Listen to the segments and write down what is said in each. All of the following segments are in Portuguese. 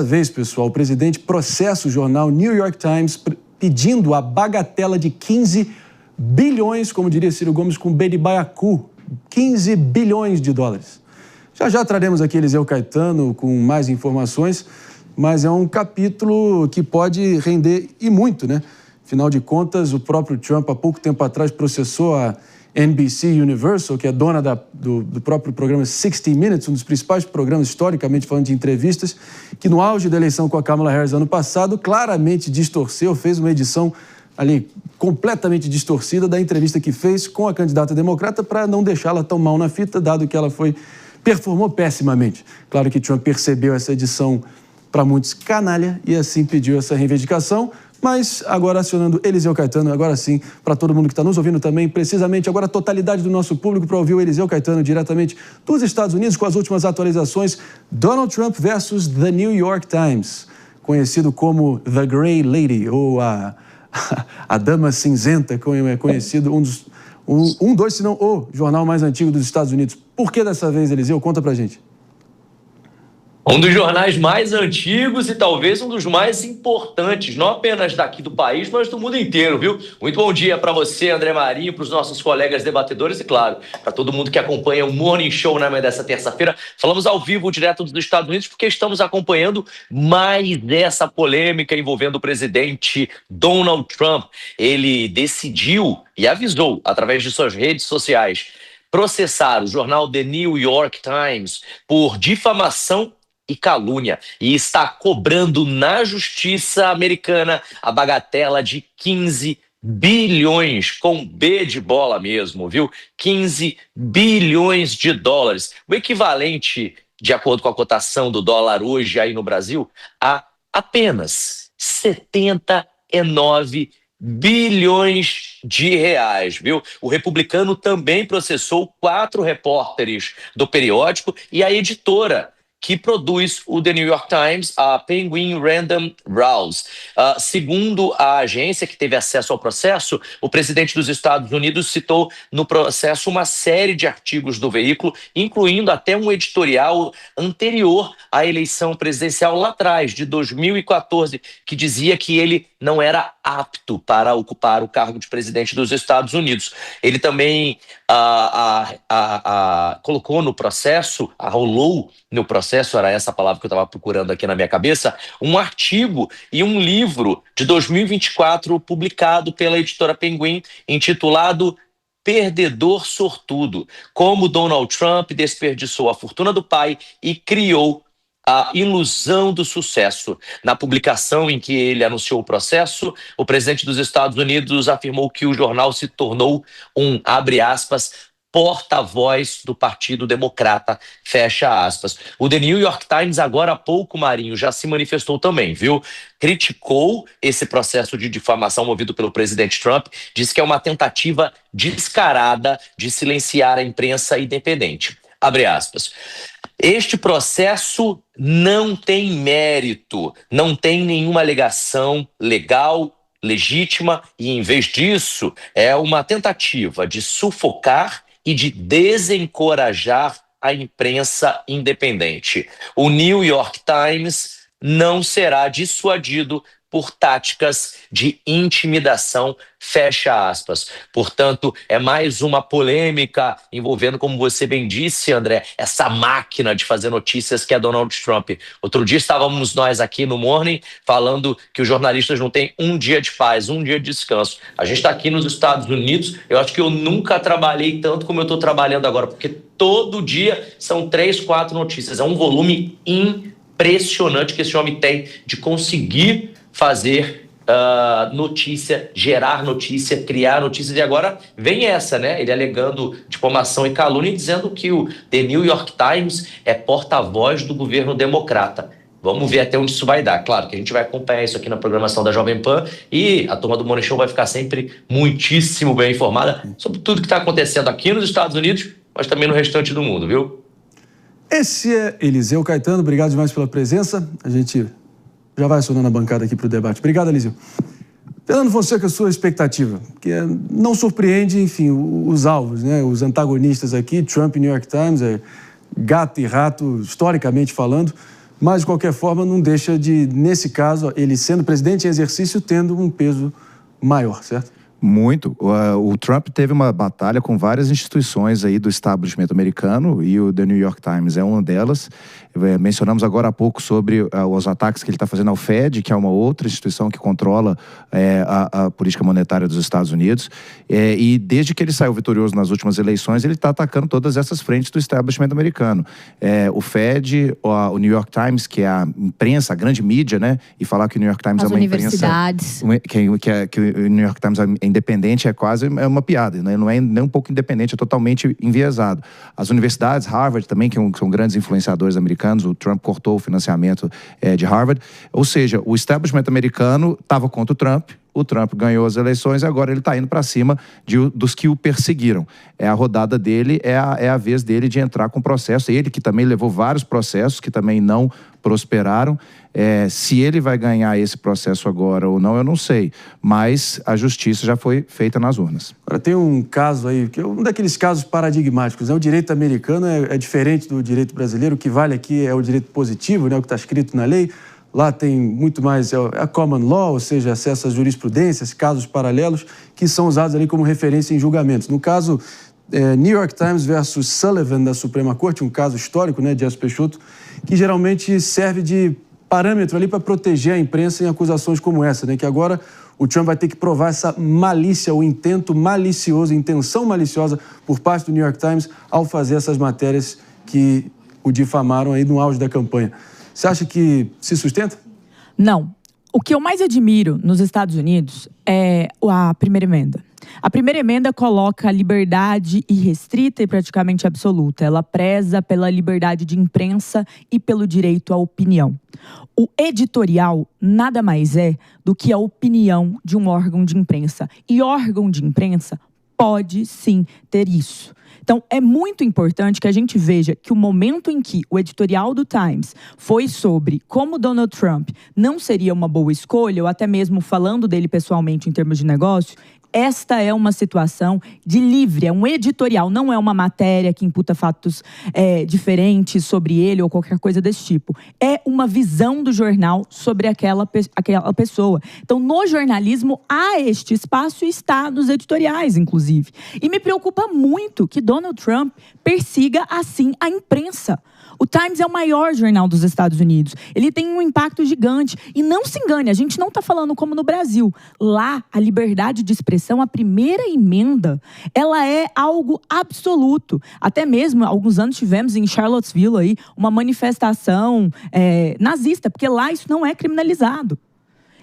vez, pessoal, o presidente processa o jornal New York Times pedindo a bagatela de 15 bilhões, como diria Ciro Gomes, com B de baiacu, 15 bilhões de dólares. Já traremos aqui Eliseu Caetano com mais informações, mas é um capítulo que pode render e muito, né? Afinal de contas, o próprio Trump, há pouco tempo atrás, processou a NBC Universal, que é dona do próprio programa 60 Minutes, um dos principais programas, historicamente falando, de entrevistas, que no auge da eleição com a Kamala Harris ano passado, claramente distorceu, fez uma edição ali completamente distorcida da entrevista que fez com a candidata democrata para não deixá-la tão mal na fita, dado que ela performou pessimamente. Claro que Trump percebeu essa edição para muitos canalha e assim pediu essa reivindicação. Mas agora acionando Eliseu Caetano, agora sim, para todo mundo que está nos ouvindo também, precisamente agora a totalidade do nosso público para ouvir o Eliseu Caetano diretamente dos Estados Unidos com as últimas atualizações. Donald Trump versus The New York Times, conhecido como The Grey Lady, ou a Dama Cinzenta, como é conhecido, se não o jornal mais antigo dos Estados Unidos. Por que dessa vez, Eliseu? Conta pra gente. Um dos jornais mais antigos e talvez um dos mais importantes, não apenas daqui do país, mas do mundo inteiro, viu? Muito bom dia para você, André Marinho, para os nossos colegas debatedores e, claro, para todo mundo que acompanha o Morning Show na manhã dessa terça-feira. Falamos ao vivo, direto dos Estados Unidos, porque estamos acompanhando mais dessa polêmica envolvendo o presidente Donald Trump. Ele decidiu e avisou, através de suas redes sociais, processar o jornal The New York Times por difamação e calúnia, e está cobrando na justiça americana a bagatela de 15 bilhões, com B de bola mesmo, viu? 15 bilhões de dólares, o equivalente, de acordo com a cotação do dólar hoje aí no Brasil, a apenas 79 bilhões de reais, viu? O republicano também processou 4 repórteres do periódico e a editora que produz o The New York Times, a Penguin Random House. Segundo a agência que teve acesso ao processo, o presidente dos Estados Unidos citou no processo uma série de artigos do veículo, incluindo até um editorial anterior à eleição presidencial lá atrás, de 2014, que dizia que ele não era apto para ocupar o cargo de presidente dos Estados Unidos. Ele também colocou no processo, arrolou no processo, era essa palavra que eu estava procurando aqui na minha cabeça, um artigo e um livro de 2024 publicado pela editora Penguin, intitulado Perdedor Sortudo: Como Donald Trump desperdiçou a fortuna do pai e criou a ilusão do sucesso. Na publicação em que ele anunciou o processo, o presidente dos Estados Unidos afirmou que o jornal se tornou um, abre aspas, porta-voz do Partido Democrata, fecha aspas. O The New York Times, agora há pouco, Marinho, já se manifestou também, viu? Criticou esse processo de difamação movido pelo presidente Trump, disse que é uma tentativa descarada de silenciar a imprensa independente. Abre aspas. Este processo não tem mérito, não tem nenhuma alegação legal, legítima, e em vez disso é uma tentativa de sufocar e de desencorajar a imprensa independente. O New York Times não será dissuadido por táticas de intimidação, fecha aspas. Portanto, é mais uma polêmica envolvendo, como você bem disse, André, essa máquina de fazer notícias que é Donald Trump. Outro dia estávamos nós aqui no Morning falando que os jornalistas não têm um dia de paz, um dia de descanso. A gente está aqui nos Estados Unidos, eu acho que eu nunca trabalhei tanto como eu estou trabalhando agora, porque todo dia são 3, 4 notícias. É um volume impressionante que esse homem tem de conseguir fazer notícia, gerar notícia, criar notícias. E agora vem essa, né? Ele alegando difamação e calúnia e dizendo que o The New York Times é porta-voz do governo democrata. Vamos ver até onde isso vai dar. Claro que a gente vai acompanhar isso aqui na programação da Jovem Pan e a turma do Morning Show vai ficar sempre muitíssimo bem informada sobre tudo que está acontecendo aqui nos Estados Unidos, mas também no restante do mundo, viu? Esse é Eliseu Caetano. Obrigado demais pela presença. A gente já vai acionando a bancada aqui para o debate. Obrigado, Eliseu. Fernando Fonseca, a sua expectativa, que não surpreende, enfim, os alvos, né? Os antagonistas aqui, Trump e New York Times, gato e rato, historicamente falando, Mas, de qualquer forma, não deixa de, nesse caso, ele sendo presidente em exercício, tendo um peso maior, certo? Muito. O Trump teve uma batalha com várias instituições aí do establishment americano e o The New York Times é uma delas. Mencionamos agora há pouco sobre os ataques que ele está fazendo ao Fed, que é uma outra instituição que controla a política monetária dos Estados Unidos. E desde que ele saiu vitorioso nas últimas eleições, ele está atacando todas essas frentes do establishment americano. O Fed, o New York Times, que é a imprensa, a grande mídia, né? E falar que o New York Times é uma universidades. imprensa... Que o New York Times é independente é uma piada, né? Não é nem um pouco independente, é totalmente enviesado. As universidades, Harvard também, que são grandes influenciadores americanos, o Trump cortou o financiamento de Harvard. Ou seja, o establishment americano estava contra o Trump ganhou as eleições e agora ele está indo para cima dos que o perseguiram. A rodada dele, é a vez dele de entrar com processo. Ele que também levou vários processos que também não prosperaram. Se ele vai ganhar esse processo agora ou não, eu não sei. Mas a justiça já foi feita nas urnas. Agora, tem um caso aí, que é um daqueles casos paradigmáticos, né? O direito americano é diferente do direito brasileiro. O que vale aqui é o direito positivo, né? O que está escrito na lei. Lá tem muito mais a common law, ou seja, acesso às jurisprudências, casos paralelos, que são usados ali como referência em julgamentos. No caso, New York Times versus Sullivan da Suprema Corte, um caso histórico, né, de Dias Peixoto, que geralmente serve de parâmetro ali para proteger a imprensa em acusações como essa, né, que agora o Trump vai ter que provar essa malícia, o intento malicioso, intenção maliciosa por parte do New York Times ao fazer essas matérias que o difamaram aí no auge da campanha. Você acha que se sustenta? Não. O que eu mais admiro nos Estados Unidos é a primeira emenda. A primeira emenda coloca a liberdade irrestrita e praticamente absoluta. Ela preza pela liberdade de imprensa e pelo direito à opinião. O editorial nada mais é do que a opinião de um órgão de imprensa. E órgão de imprensa pode sim ter isso. Então, é muito importante que a gente veja que o momento em que o editorial do Times foi sobre como Donald Trump não seria uma boa escolha, ou até mesmo falando dele pessoalmente em termos de negócio, esta é uma situação de livre, é um editorial, não é uma matéria que imputa fatos diferentes sobre ele ou qualquer coisa desse tipo. É uma visão do jornal sobre aquela pessoa. Então, no jornalismo, há este espaço e está nos editoriais, inclusive. E me preocupa muito que Donald Trump persiga, assim, a imprensa. O Times é o maior jornal dos Estados Unidos. Ele tem um impacto gigante. E não se engane, a gente não está falando como no Brasil. Lá, a liberdade de expressão, a primeira emenda, ela é algo absoluto. Até mesmo, há alguns anos tivemos em Charlottesville aí, uma manifestação nazista, porque lá isso não é criminalizado.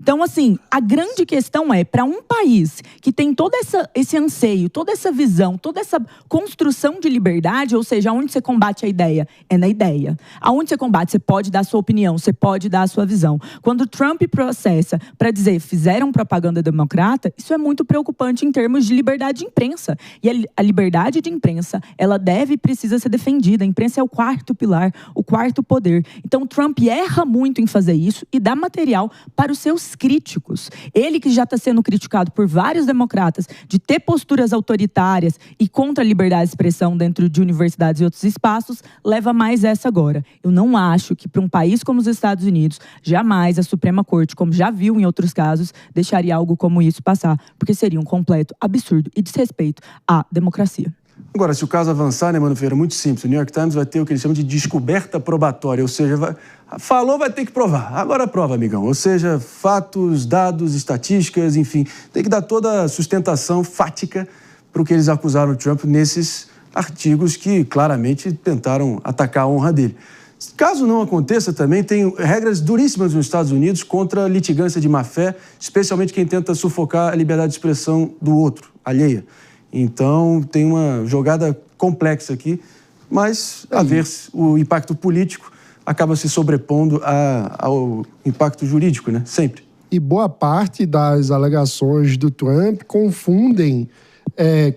Então, assim, a grande questão é, para um país que tem todo esse anseio, toda essa visão, toda essa construção de liberdade, ou seja, aonde você combate a ideia? É na ideia. Aonde você combate? Você pode dar a sua opinião, você pode dar a sua visão. Quando Trump processa para dizer, fizeram propaganda democrata, isso é muito preocupante em termos de liberdade de imprensa. E a liberdade de imprensa, ela deve e precisa ser defendida. A imprensa é o quarto pilar, o quarto poder. Então, Trump erra muito em fazer isso e dá material para os seus críticos. Ele que já está sendo criticado por vários democratas de ter posturas autoritárias e contra a liberdade de expressão dentro de universidades e outros espaços, leva mais essa agora. Eu não acho que para um país como os Estados Unidos, jamais a Suprema Corte, como já viu em outros casos, deixaria algo como isso passar, porque seria um completo absurdo e desrespeito à democracia. Agora, se o caso avançar, né, Mano Ferreira, muito simples. O New York Times vai ter o que eles chamam de descoberta probatória, ou seja, falou, vai ter que provar. Agora prova, amigão. Ou seja, fatos, dados, estatísticas, enfim, tem que dar toda a sustentação fática para o que eles acusaram o Trump nesses artigos que claramente tentaram atacar a honra dele. Caso não aconteça também, tem regras duríssimas nos Estados Unidos contra a litigância de má-fé, especialmente quem tenta sufocar a liberdade de expressão do outro, alheia. Então, tem uma jogada complexa aqui, mas, a ver, o impacto político acaba se sobrepondo ao impacto jurídico, né? Sempre. E boa parte das alegações do Trump confundem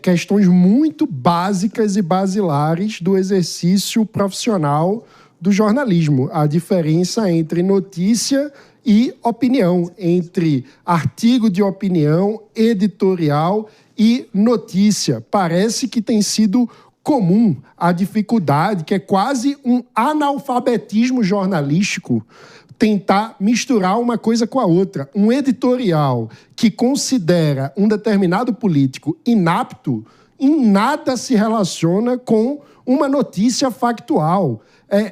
questões muito básicas e basilares do exercício profissional do jornalismo. A diferença entre notícia e opinião, entre artigo de opinião, editorial e notícia. Parece que tem sido comum a dificuldade, que é quase um analfabetismo jornalístico, tentar misturar uma coisa com a outra. Um editorial que considera um determinado político inapto em nada se relaciona com uma notícia factual.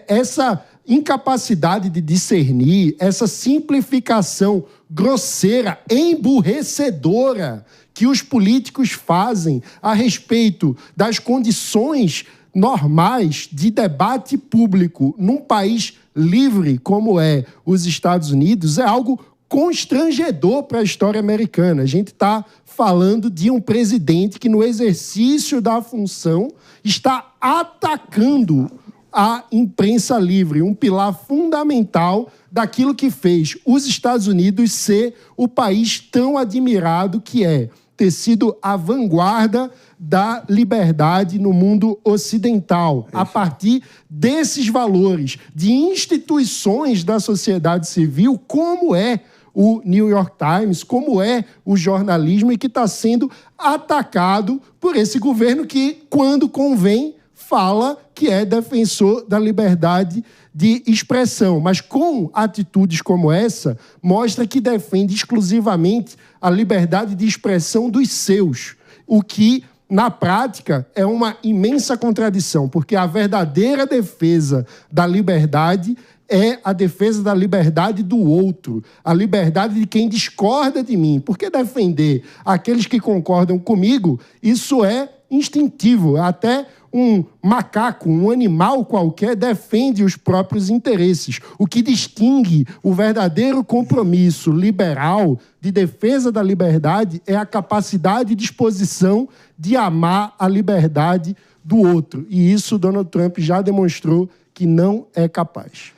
Essa incapacidade de discernir, essa simplificação grosseira, emburrecedora que os políticos fazem a respeito das condições normais de debate público num país livre como é os Estados Unidos é algo constrangedor para a história americana. A gente está falando de um presidente que, no exercício da função, está atacando a imprensa livre, um pilar fundamental daquilo que fez os Estados Unidos ser o país tão admirado que é, ter sido a vanguarda da liberdade no mundo ocidental, a partir desses valores de instituições da sociedade civil, como é o New York Times, como é o jornalismo, e que está sendo atacado por esse governo que, quando convém, fala que é defensor da liberdade de expressão, mas com atitudes como essa, mostra que defende exclusivamente a liberdade de expressão dos seus, o que, na prática, é uma imensa contradição, porque a verdadeira defesa da liberdade é a defesa da liberdade do outro, a liberdade de quem discorda de mim. Porque defender aqueles que concordam comigo, isso é instintivo. Até um macaco, um animal qualquer, defende os próprios interesses. O que distingue o verdadeiro compromisso liberal de defesa da liberdade é a capacidade e disposição de amar a liberdade do outro. E isso Donald Trump já demonstrou que não é capaz.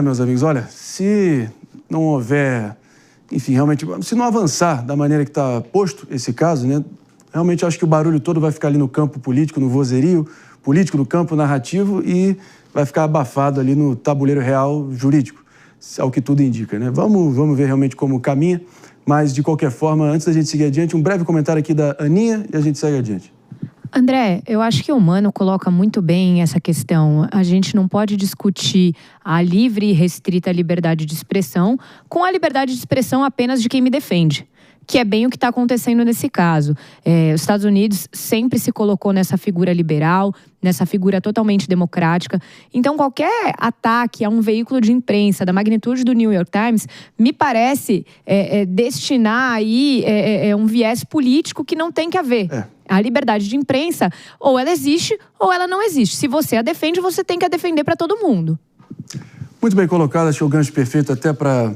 Meus amigos, olha, se não houver, enfim, realmente, se não avançar da maneira que está posto esse caso, né, realmente acho que o barulho todo vai ficar ali no campo político, no vozerio político, no campo narrativo, e vai ficar abafado ali no tabuleiro real jurídico, ao que tudo indica, né? Vamos ver realmente como caminha, mas de qualquer forma, antes da gente seguir adiante, um breve comentário aqui da Aninha e a gente segue adiante. André, eu acho que o Mano coloca muito bem essa questão. A gente não pode discutir a livre e restrita liberdade de expressão com a liberdade de expressão apenas de quem me defende, que é bem o que está acontecendo nesse caso. Os Estados Unidos sempre se colocou nessa figura liberal, nessa figura totalmente democrática. Então, qualquer ataque a um veículo de imprensa da magnitude do New York Times me parece destinar aí um viés político que não tem que haver. A liberdade de imprensa, ou ela existe, ou ela não existe. Se você a defende, você tem que a defender para todo mundo. Muito bem colocado, acho que é o gancho perfeito até para